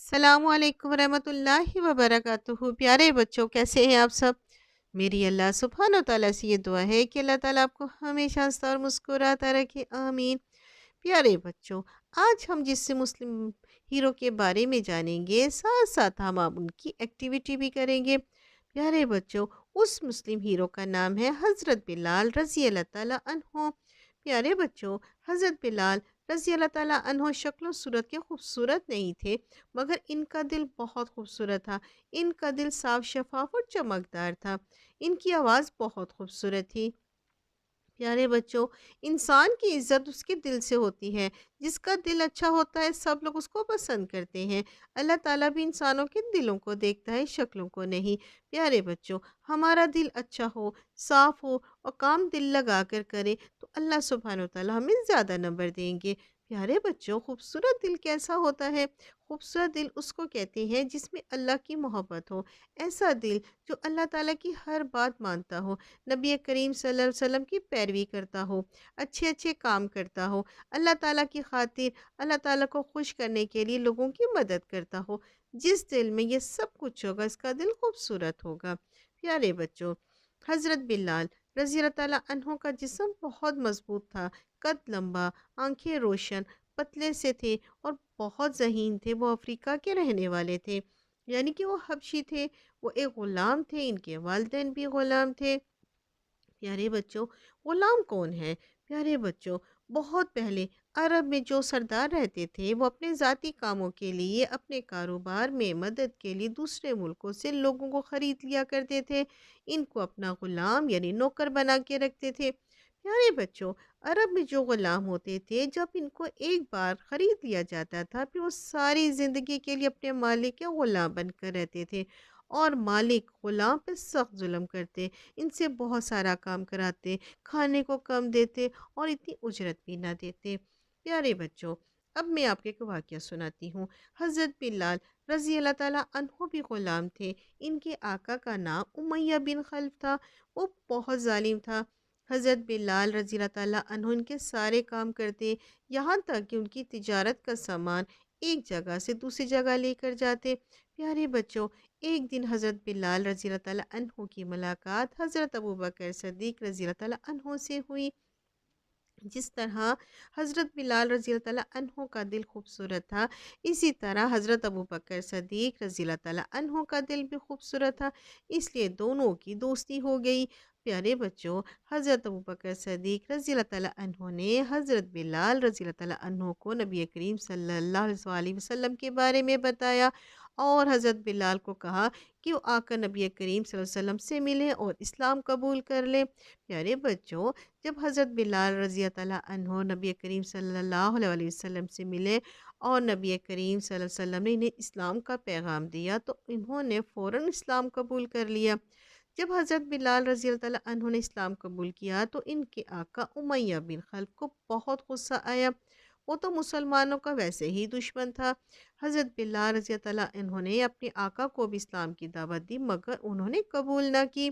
السلام علیکم ورحمۃ اللہ وبرکاتہ۔ پیارے بچوں، کیسے ہیں آپ سب؟ میری اللہ سبحانہ و تعالیٰ سے یہ دعا ہے کہ اللہ تعالیٰ آپ کو ہمیشہ ہنستا اور مسکراتا رکھے، آمین۔ پیارے بچوں، آج ہم جس سے مسلم ہیرو کے بارے میں جانیں گے، ساتھ ساتھ ہم آپ ان کی ایکٹیویٹی بھی کریں گے۔ پیارے بچوں، اس مسلم ہیرو کا نام ہے حضرت بلال رضی اللہ تعالیٰ عنہ۔ پیارے بچوں، حضرت بلال رضی اللہ تعالیٰ عنہ شکل و صورت کے خوبصورت نہیں تھے، مگر ان کا دل بہت خوبصورت تھا۔ ان کا دل صاف شفاف اور چمکدار تھا۔ ان کی آواز بہت خوبصورت تھی۔ پیارے بچوں، انسان کی عزت اس کے دل سے ہوتی ہے۔ جس کا دل اچھا ہوتا ہے سب لوگ اس کو پسند کرتے ہیں۔ اللہ تعالیٰ بھی انسانوں کے دلوں کو دیکھتا ہے، شکلوں کو نہیں۔ پیارے بچوں، ہمارا دل اچھا ہو، صاف ہو اور کام دل لگا کر کرے تو اللہ سبحانہ و تعالیٰ ہمیں زیادہ نمبر دیں گے۔ پیارے بچوں، خوبصورت دل کیسا ہوتا ہے؟ خوبصورت دل اس کو کہتے ہیں جس میں اللہ کی محبت ہو۔ ایسا دل جو اللہ تعالیٰ کی ہر بات مانتا ہو، نبی کریم صلی اللہ علیہ وسلم کی پیروی کرتا ہو، اچھے اچھے کام کرتا ہو، اللہ تعالیٰ کی خاطر اللہ تعالیٰ کو خوش کرنے کے لیے لوگوں کی مدد کرتا ہو۔ جس دل میں یہ سب کچھ ہوگا اس کا دل خوبصورت ہوگا۔ پیارے بچوں، حضرت بلال رضی اللہ تعالیٰ عنہ کا جسم بہت مضبوط تھا، قد لمبا، آنکھیں روشن، پتلے سے تھے اور بہت ذہین تھے۔ وہ افریقہ کے رہنے والے تھے، یعنی کہ وہ حبشی تھے۔ وہ ایک غلام تھے، ان کے والدین بھی غلام تھے۔ پیارے بچوں، غلام کون ہے؟ پیارے بچوں، بہت پہلے عرب میں جو سردار رہتے تھے وہ اپنے ذاتی کاموں کے لیے، اپنے کاروبار میں مدد کے لیے دوسرے ملکوں سے لوگوں کو خرید لیا کرتے تھے۔ ان کو اپنا غلام یعنی نوکر بنا کے رکھتے تھے۔ پیارے بچوں، عرب میں جو غلام ہوتے تھے جب ان کو ایک بار خرید لیا جاتا تھا پھر وہ ساری زندگی کے لیے اپنے مالک کے غلام بن کر رہتے تھے، اور مالک غلام پہ سخت ظلم کرتے، ان سے بہت سارا کام کراتے، کھانے کو کم دیتے اور اتنی اجرت بھی نہ دیتے۔ پیارے بچوں، اب میں آپ کو ایک واقعہ سناتی ہوں۔ حضرت بلال رضی اللہ تعالیٰ عنہ بھی غلام تھے۔ ان کے آقا کا نام امیہ بن خلف تھا۔ وہ بہت ظالم تھا۔ حضرت بلال رضی اللہ تعالیٰ عنہ ان کے سارے کام کرتے، یہاں تک کہ ان کی تجارت کا سامان ایک جگہ سے دوسری جگہ لے کر جاتے۔ پیارے بچوں، ایک دن حضرت بلال رضی اللہ تعالیٰ عنہ کی ملاقات حضرت ابوبکر صدیق رضی اللہ تعالیٰ عنہ سے ہوئی۔ جس طرح حضرت بلال رضی اللہ تعالیٰ عنہ کا دل خوبصورت تھا، اسی طرح حضرت ابوبکر صدیق رضی اللہ تعالیٰ عنہ کا دل بھی خوبصورت تھا، اس لیے دونوں کی دوستی ہو گئی۔ پیارے بچوں، حضرت ابوبکر صدیق رضی اللہ تعالیٰ عنہ نے حضرت بلال رضی اللہ تعالیٰ عنہ کو نبی کریم صلی اللہ علیہ وسلم کے بارے میں بتایا، اور حضرت بلال کو کہا کہ وہ آ کر نبی کریم صلی اللہ علیہ وسلم سے ملے اور اسلام قبول کر لے۔ پیارے بچوں، جب حضرت بلال رضی اللہ تعالیٰ عنہ نبی کریم صلی اللہ علیہ وسلم سے ملے اور نبی کریم صلی اللہ علیہ وسلم نے انہیں اسلام کا پیغام دیا تو انہوں نے فوراً اسلام قبول کر لیا۔ جب حضرت بلال رضی اللہ تعالیٰ عنہ نے اسلام قبول کیا تو ان کے آقا امیہ بن خلف کو بہت غصہ آیا۔ وہ تو مسلمانوں کا ویسے ہی دشمن تھا۔ حضرت بلال رضی اللہ تعالیٰ عنہ نے اپنے آقا کو بھی اسلام کی دعوت دی مگر انہوں نے قبول نہ کی۔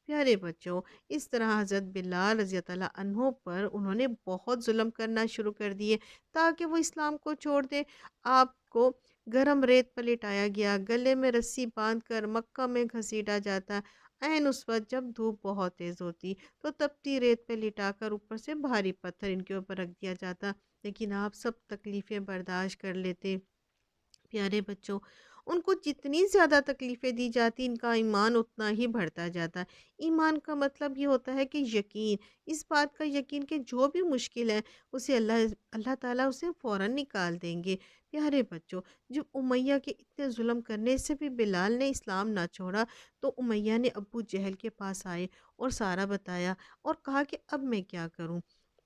پیارے بچوں، اس طرح حضرت بلال رضی اللہ عنہ پر انہوں نے بہت ظلم کرنا شروع کر دیے تاکہ وہ اسلام کو چھوڑ دیں۔ آپ کو گرم ریت پر لٹایا گیا، گلے میں رسی باندھ کر مکہ میں گھسیٹا جاتا۔ عین اس وقت جب دھوپ بہت تیز ہوتی تو تپتی ریت پہ لٹا کر اوپر سے بھاری پتھر ان کے اوپر رکھ دیا جاتا، لیکن آپ سب تکلیفیں برداشت کر لیتے۔ پیارے بچوں، ان کو جتنی زیادہ تکلیفیں دی جاتی ان کا ایمان اتنا ہی بڑھتا جاتا۔ ایمان کا مطلب یہ ہوتا ہے کہ یقین، اس بات کا یقین کہ جو بھی مشکل ہے اسے اللہ تعالیٰ اسے فوراً نکال دیں گے۔ پیارے بچوں، جب امیہ کے اتنے ظلم کرنے سے بھی بلال نے اسلام نہ چھوڑا تو امیہ نے ابو جہل کے پاس آئے اور سارا بتایا اور کہا کہ اب میں کیا کروں۔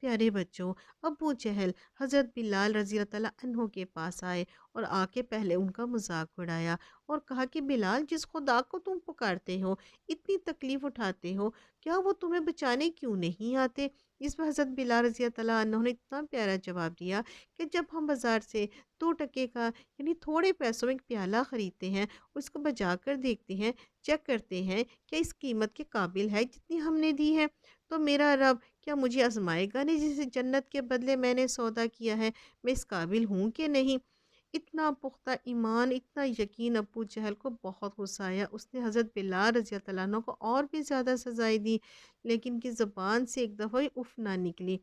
پیارے بچوں، ابو جہل حضرت بلال رضی اللہ تعالیٰ عنہ کے پاس آئے اور آ کے پہلے ان کا مذاق اڑایا اور کہا کہ بلال، جس خدا کو تم پکارتے ہو، اتنی تکلیف اٹھاتے ہو، کیا وہ تمہیں بچانے کیوں نہیں آتے؟ اس پر حضرت بلال رضی اللہ تعالیٰ عنہ نے اتنا پیارا جواب دیا کہ جب ہم بازار سے 2 ٹکے کا یعنی تھوڑے پیسوں میں ایک پیالہ خریدتے ہیں، اس کو بجا کر دیکھتے ہیں، چیک کرتے ہیں کیا اس قیمت کے قابل ہے جتنی ہم نے دی ہے، تو میرا رب کیا مجھے آزمائے گا نہیں؟ جسے جنت کے بدلے میں نے سودا کیا ہے، میں اس قابل ہوں کہ نہیں؟ اتنا پختہ ایمان، اتنا یقین ابو جہل کو بہت غصہ آیا۔ اس نے حضرت بلال رضی اللہ عنہ کو اور بھی زیادہ سزائیں دی، لیکن ان کی زبان سے ایک دفعہ بھی اف نہ نکلی۔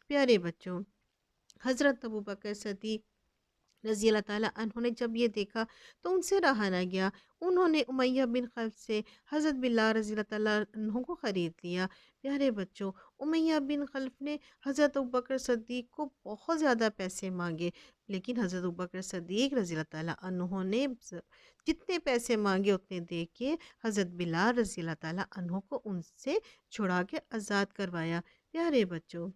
پیارے بچوں، حضرت ابوبکر صدیق رضی اللہ تعالیٰ عنہ نے جب یہ دیکھا تو ان سے رہا نہ گیا۔ انہوں نے امیہ بن خلف سے حضرت بلال رضی اللہ تعالیٰ عنہ کو خرید لیا۔ پیارے بچوں، امیہ بن خلف نے حضرت ابوبکر صدیق کو بہت زیادہ پیسے مانگے، لیکن حضرت ابوبکر صدیق رضی اللہ تعالیٰ عنہ نے جتنے پیسے مانگے اتنے دے کے حضرت بلال رضی اللہ تعالیٰ عنہ کو ان سے چھڑا کے آزاد کروایا۔ پیارے بچوں،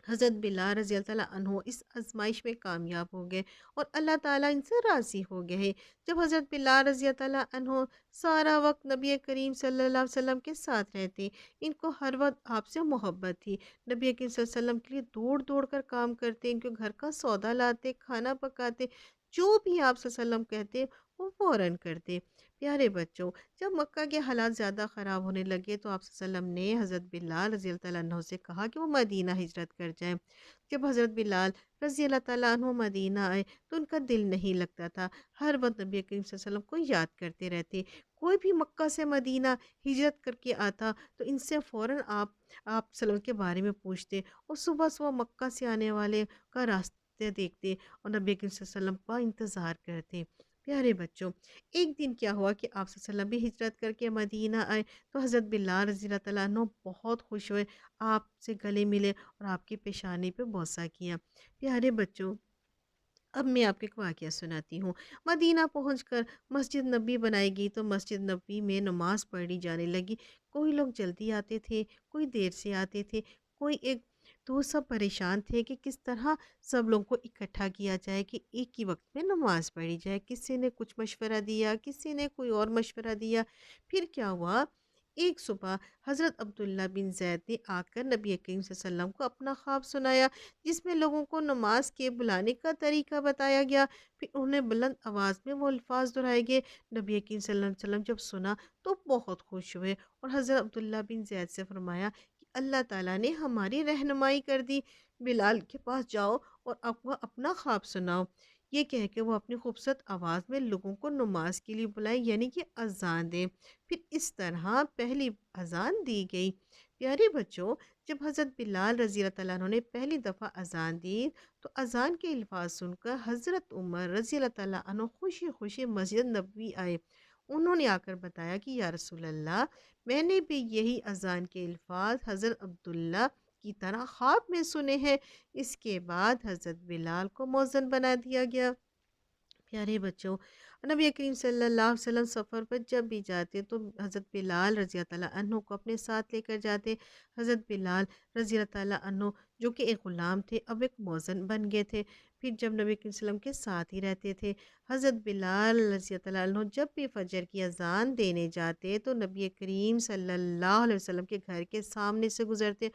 حضرت بلال رضی اللہ تعالیٰ عنہ اس آزمائش میں کامیاب ہو گئے اور اللہ تعالیٰ ان سے راضی ہو گئے۔ جب حضرت بلال رضی اللہ تعالیٰ عنہ سارا وقت نبی کریم صلی اللہ علیہ وسلم کے ساتھ رہتے، ان کو ہر وقت آپ سے محبت تھی۔ نبی کریم صلی اللہ علیہ وسلم کے لیے دوڑ دوڑ کر کام کرتے، ان کے گھر کا سودا لاتے، کھانا پکاتے، جو بھی آپ صلی اللہ علیہ وسلم کہتے وہ فوراً کرتے۔ پیارے بچوں، جب مکہ کے حالات زیادہ خراب ہونے لگے تو آپ صلی اللہ علیہ وسلم نے حضرت بلال رضی اللہ تعالیٰ عنہ سے کہا کہ وہ مدینہ ہجرت کر جائیں۔ جب حضرت بلال رضی اللہ تعالیٰ عنہ مدینہ آئے تو ان کا دل نہیں لگتا تھا، ہر وقت نبی کریم صلی اللہ علیہ وسلم کو یاد کرتے رہتے۔ کوئی بھی مکہ سے مدینہ ہجرت کر کے آتا تو ان سے فوراً آپ صلی اللہ علیہ وسلم کے بارے میں پوچھتے، اور صبح صبح مکہ سے آنے والے کا راستے دیکھتے اور نبی کریم صلی اللہ علیہ وسلم کا انتظار کرتے۔ پیارے بچوں، ایک دن کیا ہوا کہ آپ صلی اللہ علیہ وسلم بھی ہجرت کر کے مدینہ آئے تو حضرت بلال رضی اللہ تعالیٰ عنہ بہت خوش ہوئے، آپ سے گلے ملے اور آپ کی پیشانی پہ بوسہ کیا۔ پیارے بچوں، اب میں آپ کو ایک واقعہ سناتی ہوں۔ مدینہ پہنچ کر مسجد نبی بنائی گئی تو مسجد نبی میں نماز پڑھی جانے لگی۔ کوئی لوگ جلدی آتے تھے، کوئی دیر سے آتے تھے، کوئی ایک تو سب پریشان تھے کہ کس طرح سب لوگوں کو اکٹھا کیا جائے کہ ایک ہی وقت میں نماز پڑھی جائے۔ کسی نے کچھ مشورہ دیا، کسی نے کوئی اور مشورہ دیا۔ پھر کیا ہوا، ایک صبح حضرت عبداللہ بن زید نے آ کر نبی کریم صلی اللہ علیہ وسلم کو اپنا خواب سنایا، جس میں لوگوں کو نماز کے بلانے کا طریقہ بتایا گیا۔ پھر انہوں نے بلند آواز میں وہ الفاظ دہرائے گئے۔ نبی کریم صلی اللہ علیہ وسلم جب سنا تو بہت خوش ہوئے اور حضرت عبداللہ بن زید سے فرمایا کہ اللہ تعالیٰ نے ہماری رہنمائی کر دی، بلال کے پاس جاؤ اور آپ کو اپنا خواب سناؤ۔ یہ کہہ کے وہ اپنی خوبصورت آواز میں لوگوں کو نماز کے لیے بلائے، یعنی کہ اذان دیں۔ پھر اس طرح پہلی اذان دی گئی۔ پیارے بچوں، جب حضرت بلال رضی اللہ تعالیٰ عنہ نے پہلی دفعہ اذان دی تو اذان کے الفاظ سن کر حضرت عمر رضی اللہ تعالیٰ عنہ خوشی خوشی مسجد نبوی آئے۔ انہوں نے آ کر بتایا کہ یا رسول اللہ، میں نے بھی یہی اذان کے الفاظ حضرت عبداللہ کی طرح خواب میں سنے ہیں۔ اس کے بعد حضرت بلال کو مؤذن بنا دیا گیا۔ پیارے بچوں، نبی کریم صلی اللہ علیہ وسلم سفر پر جب بھی جاتے تو حضرت بلال رضی اللہ تعالیٰ عنہ کو اپنے ساتھ لے کر جاتے۔ حضرت بلال رضی اللہ تعالیٰ عنہ جو کہ ایک غلام تھے، اب ایک مؤذن بن گئے تھے۔ پھر جب نبی کریم صلی اللہ علیہ وسلم کے ساتھ ہی رہتے تھے، حضرت بلال رضی اللہ تعالیٰ عنہ جب بھی فجر کی اذان دینے جاتے تو نبی کریم صلی اللہ علیہ وسلم کے گھر کے سامنے سے گزرتے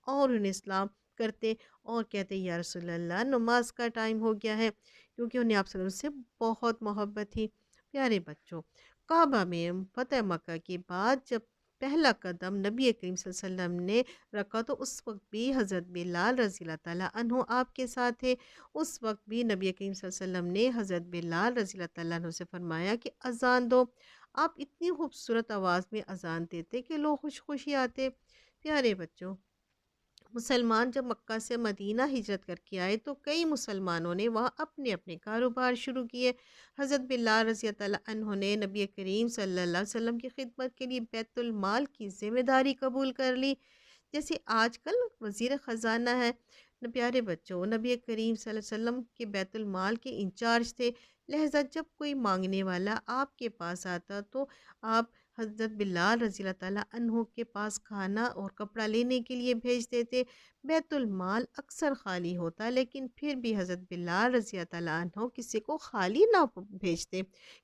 اور انہیں اسلام کرتے اور کہتے یا رسول اللہ، نماز کا ٹائم ہو گیا ہے، کیونکہ انہیں آپ صلی اللہ علیہ وسلم سے بہت محبت تھی۔ پیارے بچوں، کعبہ میں فتح مکہ کے بعد جب پہلا قدم نبی کریم صلی اللہ علیہ وسلم نے رکھا تو اس وقت بھی حضرت بلال رضی اللہ تعالیٰ عنہ آپ کے ساتھ تھے۔ اس وقت بھی نبی کریم صلی اللہ علیہ وسلم نے حضرت بلال رضی اللہ تعالیٰ عنہ سے فرمایا کہ اذان دو۔ آپ اتنی خوبصورت آواز میں اذان دیتے کہ لوگ خوش خوشی آتے۔ پیارے بچوں، مسلمان جب مکہ سے مدینہ ہجرت کر کے آئے تو کئی مسلمانوں نے وہاں اپنے اپنے کاروبار شروع کیے۔ حضرت بلال رضی اللہ عنہ نے نبی کریم صلی اللہ علیہ وسلم کی خدمت کے لیے بیت المال کی ذمہ داری قبول کر لی، جیسے آج کل وزیر خزانہ ہے۔ پیارے بچوں، نبی کریم صلی اللہ علیہ وسلم کے بیت المال کے انچارج تھے، لہذا جب کوئی مانگنے والا آپ کے پاس آتا تو آپ حضرت بلال رضی اللہ تعالیٰ عنہ کے پاس کھانا اور کپڑا لینے کے لیے بھیج دیتے۔ بیت المال اکثر خالی ہوتا لیکن پھر بھی حضرت بلال رضی اللہ تعالیٰ عنہ کسی کو خالی نہ بھیجتے،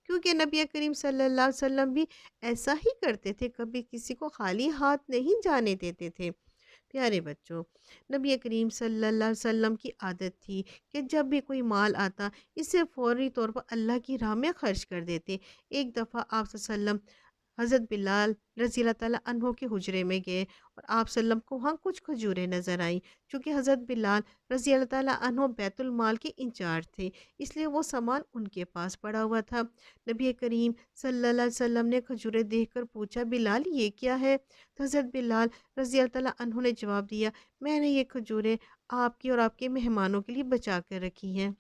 کیونکہ نبی کریم صلی اللہ علیہ وسلم بھی ایسا ہی کرتے تھے، کبھی کسی کو خالی ہاتھ نہیں جانے دیتے تھے۔ پیارے بچوں، نبی کریم صلی اللہ علیہ وسلم کی عادت تھی کہ جب بھی کوئی مال آتا اسے فوری طور پر اللہ کی راہ میں خرچ کر دیتے۔ ایک دفعہ آپ صلی اللہ علیہ وسلم حضرت بلال رضی اللہ تعالیٰ عنہ کے حجرے میں گئے اور آپ صلی اللہ علیہ وسلم کو وہاں کچھ کھجوریں نظر آئیں، چونکہ حضرت بلال رضی اللہ تعالیٰ عنہ بیت المال کے انچارج تھے، اس لیے وہ سامان ان کے پاس پڑا ہوا تھا۔ نبی کریم صلی اللہ علیہ وسلم نے کھجوریں دیکھ کر پوچھا، بلال یہ کیا ہے؟ تو حضرت بلال رضی اللہ تعالیٰ عنہ نے جواب دیا، میں نے یہ کھجوریں آپ کی اور آپ کے مہمانوں کے لیے بچا کر رکھی ہیں۔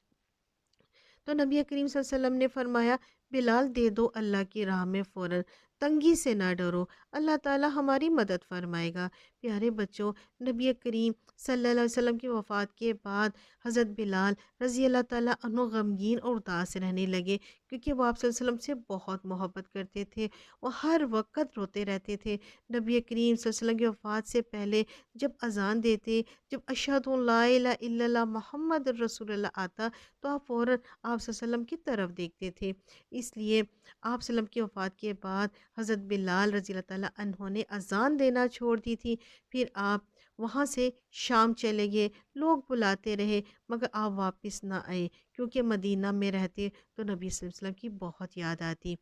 تو نبی کریم صلی اللہ علیہ وسلم نے فرمایا، بلال دے دو اللہ کی راہ میں فوراً، تنگی سے نہ ڈرو، اللہ تعالیٰ ہماری مدد فرمائے گا۔ پیارے بچوں، نبی کریم صلی اللہ علیہ وسلم کی وفات کے بعد حضرت بلال رضی اللہ تعالیٰ عنہ غمگین اور اداس رہنے لگے، کیونکہ وہ آپ صلی اللہ علیہ وسلم سے بہت محبت کرتے تھے، وہ ہر وقت روتے رہتے تھے۔ نبی کریم صلی اللہ علیہ وسلم کی وفات سے پہلے جب اذان دیتے، جب اشہد ان لا الہ الا اللہ محمد رسول اللہ آتا، تو آپ فوراً آپ صلی اللہ علیہ وسلم کی طرف دیکھتے تھے۔ اس لیے آپ صلی اللہ علیہ وسلم کی وفات کے بعد حضرت بلال رضی اللہ تعالیٰ عنہ نے اذان دینا چھوڑ دی تھی۔ پھر آپ وہاں سے شام چلے گئے، لوگ بلاتے رہے مگر آپ واپس نہ آئے، کیونکہ مدینہ میں رہتے تو نبی صلی اللہ علیہ وسلم کی بہت یاد آتی۔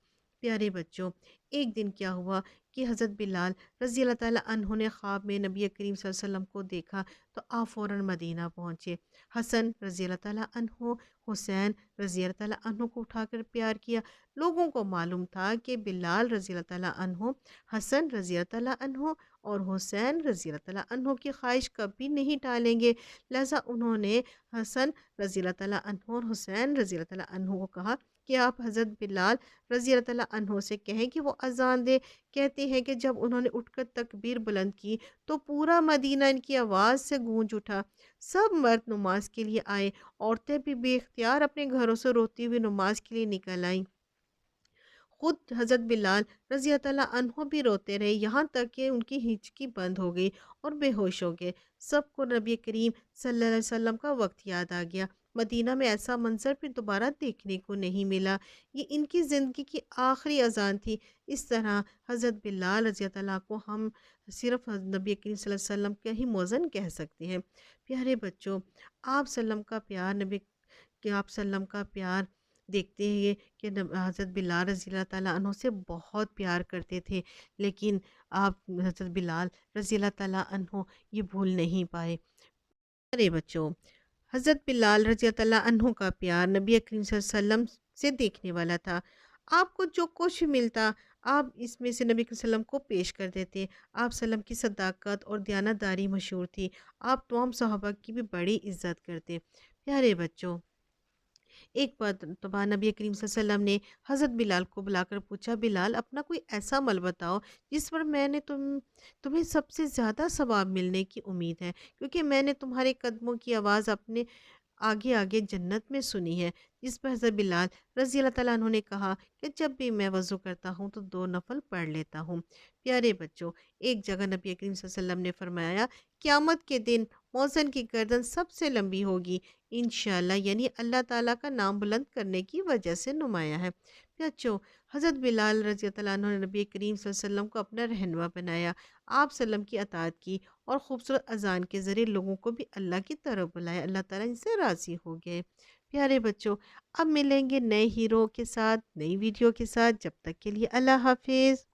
پیارے بچوں، ایک دن کیا ہوا کہ حضرت بلال رضی اللہ تعالیٰ عنہ نے خواب میں نبی کریم صلی اللہ علیہ وسلم کو دیکھا، تو آپ فوراً مدینہ پہنچے۔ حسن رضی اللہ تعالیٰ عنہ، حسین رضی اللہ تعالیٰ عنہ کو اٹھا کر پیار کیا۔ لوگوں کو معلوم تھا کہ بلال رضی اللہ تعالیٰ عنہ حسن رضی اللہ تعالیٰ عنہ اور حسین رضی اللہ تعالیٰ عنہ کی خواہش کبھی نہیں ٹالیں گے، لہذا انہوں نے حسن رضی اللہ تعالیٰ عنہ اور حسین رضی اللہ تعالیٰ عنہ کو کہا کہ آپ حضرت بلال رضی اللہ تعالیٰ عنہ سے کہیں کہ وہ اذان دے۔ کہتے ہیں کہ جب انہوں نے اٹھ کر تکبیر بلند کی تو پورا مدینہ ان کی آواز سے گونج اٹھا، سب مرد نماز کے لیے آئے، عورتیں بھی بے اختیار اپنے گھروں سے روتی ہوئی نماز کے لیے نکل آئیں۔ خود حضرت بلال رضی اللہ تعالیٰ عنہ بھی روتے رہے، یہاں تک کہ ان کی ہچکی بند ہو گئی اور بے ہوش ہو گئے۔ سب کو نبی کریم صلی اللہ علیہ وسلم کا وقت یاد آ گیا۔ مدینہ میں ایسا منظر پھر دوبارہ دیکھنے کو نہیں ملا، یہ ان کی زندگی کی آخری اذان تھی۔ اس طرح حضرت بلال رضی اللہ تعالیٰ کو ہم صرف نبی کریم صلی اللہ علیہ وسلم کا ہی موزن کہہ سکتے ہیں۔ پیارے بچوں، آپ صلی اللہ علیہ وسلم کا پیار کہ آپ صلی اللہ علیہ وسلم کا پیار دیکھتے ہیں کہ حضرت بلال رضی اللہ تعالیٰ عنہ سے بہت پیار کرتے تھے، لیکن آپ حضرت بلال رضی اللہ تعالیٰ عنہ یہ بھول نہیں پائے۔ ارے بچوں، حضرت بلال رضی اللہ تعالیٰ عنہ کا پیار نبی کریم صلی اللہ علیہ وسلم سے دیکھنے والا تھا۔ آپ کو جو کچھ ملتا آپ اس میں سے نبی کریم صلی اللہ علیہ وسلم کو پیش کر دیتے۔ آپ صلی اللہ علیہ وسلم کی صداقت اور دیانتداری مشہور تھی، آپ تمام صحابہ کی بھی بڑی عزت کرتے۔ پیارے بچوں، ایک مرتبہ نبی کریم صلی اللہ علیہ وسلم نے حضرت بلال کو بلا کر پوچھا، بلال اپنا کوئی ایسا عمل بتاؤ جس پر میں نے تمہیں سب سے زیادہ ثواب ملنے کی امید ہے، کیونکہ میں نے تمہارے قدموں کی آواز اپنے آگے آگے جنت میں سنی ہے۔ جس پر حضرت بلال رضی اللہ تعالیٰ عنہ نے کہا کہ جب بھی میں وضو کرتا ہوں تو 2 نفل پڑھ لیتا ہوں۔ پیارے بچوں، ایک جگہ نبی کریم صلی اللہ علیہ وسلم نے فرمایا، قیامت کے دن موزن کی گردن سب سے لمبی ہوگی، انشاءاللہ، یعنی اللہ تعالیٰ کا نام بلند کرنے کی وجہ سے نمایاں ہے۔ بچوں، حضرت بلال رضی اللہ عنہ نے نبی کریم صلی اللہ علیہ وسلم کو اپنا رہنما بنایا، آپ صلی اللہ علیہ وسلم کی اطاعت کی اور خوبصورت اذان کے ذریعے لوگوں کو بھی اللہ کی طرف بلایا۔ اللہ تعالیٰ ان سے راضی ہو گئے۔ پیارے بچوں، اب ملیں گے نئے ہیرو کے ساتھ، نئی ویڈیو کے ساتھ، جب تک کے لیے اللہ حافظ۔